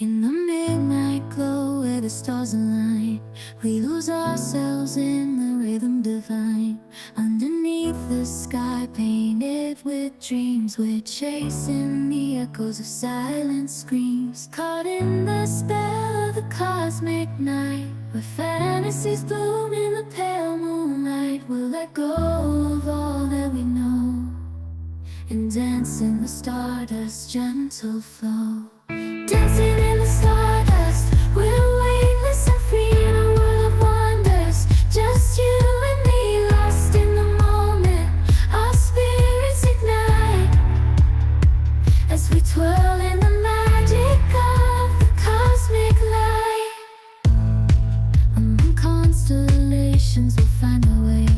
In the midnight glow where the stars align, we lose ourselves in the rhythm divine. Underneath the sky painted with dreams, we're chasing the echoes of silent screams. Caught in the spell of the cosmic night, where fantasies bloom in the pale moonlight. We'll let go of all that we know and dance in the stardust's gentle flow. Dancing in the stardust, we're weightless and free in a world of wonders. Just you and me, lost in the moment. Our spirits ignite as we twirl in the magic of the cosmic light. Among constellations we'll find our way.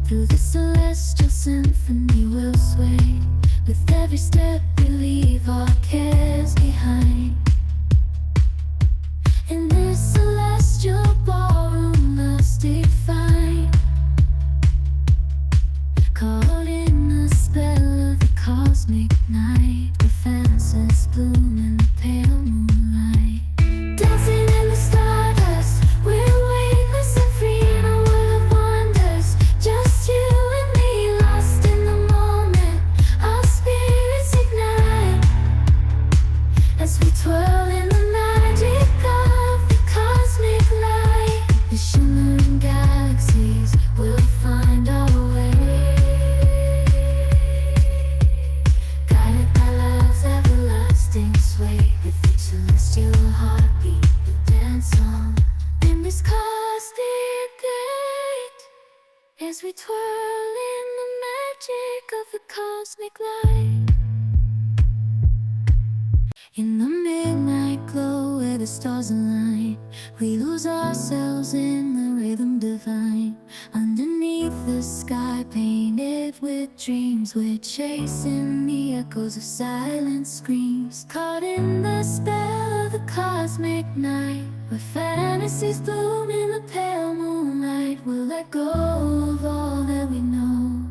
Through the celestial symphony we'll sway. With every step we leave our cares behind. In this celestial ballroom love's defined. Caught in the spell of the cosmic night, where fantasies bloom in the pale moonlight. Dancing in the stardust, we're weightless and free in a world of wonders. Just you and me, lost in the moment. Our spirits ignite as we twirl in the magic of the cosmic light. The shimmering galaxies will find our way, guided by love's everlasting sway. With each celestial heartbeat we dance on in this cosmic gate, as we twirl in the magic of the cosmic light. In the midnight glow where the stars align, we lose ourselves in the rhythm divine. Underneath the sky painted with dreams, we're chasing the echoes of silent screams. Caught in the spell of the cosmic night, where fantasies bloom in the pale moonlight. We'll let go of all that we know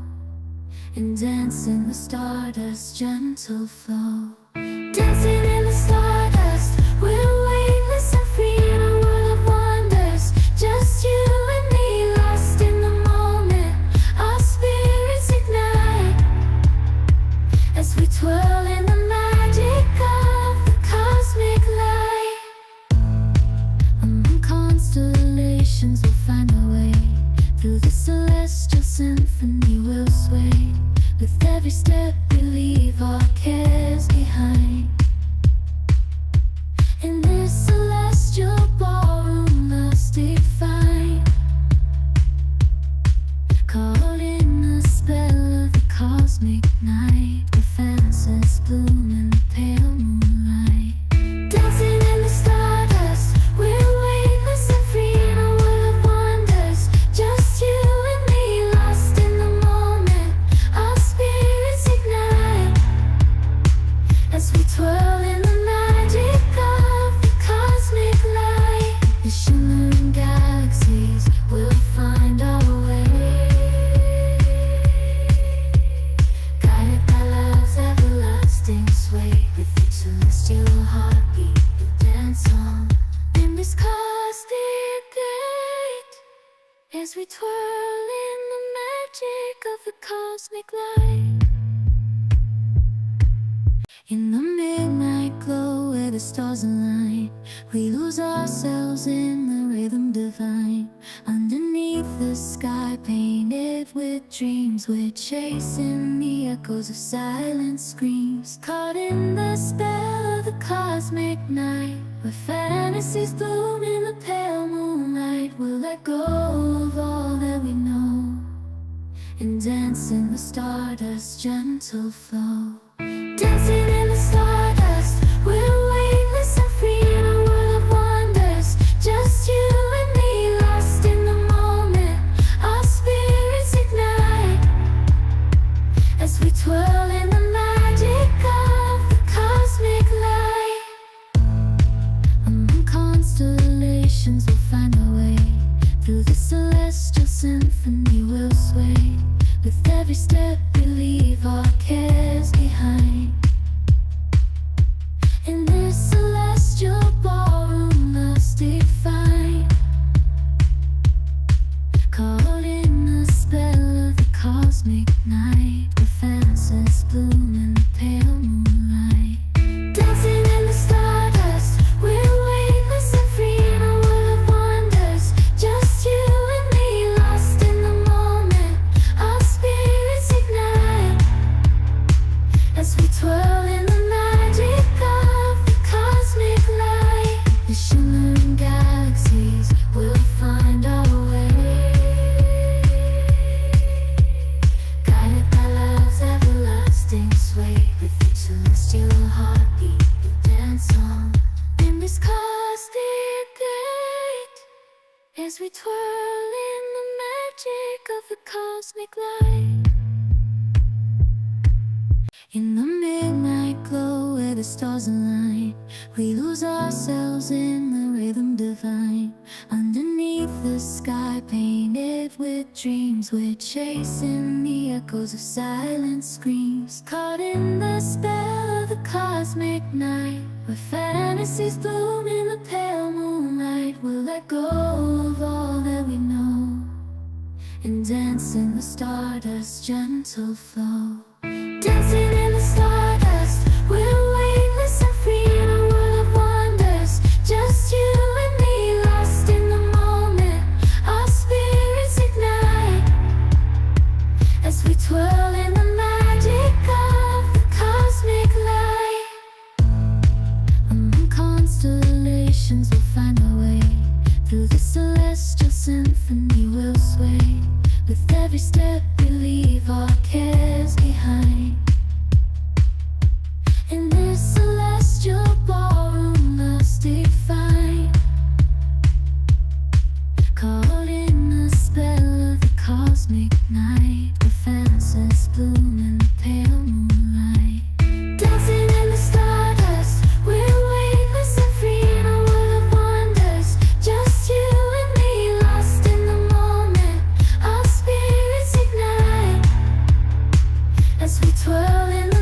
and dance in the stardust's gentle flow. Dancing in the stardust, we're weightless and free in a world of wonders. Just you and me, lost in the moment. Our spirits ignite as we twirl in the magic of the cosmic light. Among constellations we'll find our way. Through the celestial symphony we'll sway. With every step we leave our cares behind. In this celestial ballroom love's defined. Caught in the spell of the cosmic night, where fantasies bloom in the pale moonlight. Dancing in the stardust, we're weightless and free in a world of wonders. Just you and me, lost in the moment. Our spirits ignite as we twirl in the magic of the cosmic light. The shimmering galaxies will find our way, guided by love's everlasting sway. With each celestial heartbeat we dance on in this cosmic gate, as we twirl in the magic of the cosmic light. In the midnight glow where the stars align, we lose ourselves in the rhythm divine. Underneath the sky painted with dreams, we're chasing the echoes of silent screams. Caught in the spell of the cosmic night, where fantasies bloom in the pale moonlight. We'll let go of all that we know and dance in the stardust's gentle flow. Dancing in the stardust, we're weightless and free in a world of wonders. Just you and me, lost in the moment. Our spirits ignite as we twirl in the magic of the cosmic light. Among constellations we'll find our way. Through the celestial symphony we'll sway. With every step we leave our cares behind. In this celestial as we twirl in the magic of the cosmic light. In the midnight glow where the stars align, we lose ourselves in the rhythm divine. Underneath the sky painted with dreams, we're chasing the echoes of silent screams. Caught in the spell of the cosmic night, where fantasies bloom in the pale moonlight. We'll let go of all that we know and dance in the stardust's gentle flow. Dancing in the stardust, we're weightless and free in a world of wonders. Just you and me, lost in the moment. Our spirits ignite as we twirl in the magic of the cosmic light. Among constellations we'll find our way. Through the celestial symphony we'll sway. With every step we leave our cares behind. In this celestial ballroom, love's defined. Caught in the spell of the cosmic night, where fantasies bloom in the pale moonlight. Dancing in the stardust, we're weightless and free in a world of wonders. Just you and me, lost in the moment. Our spirits ignite as we twirl in the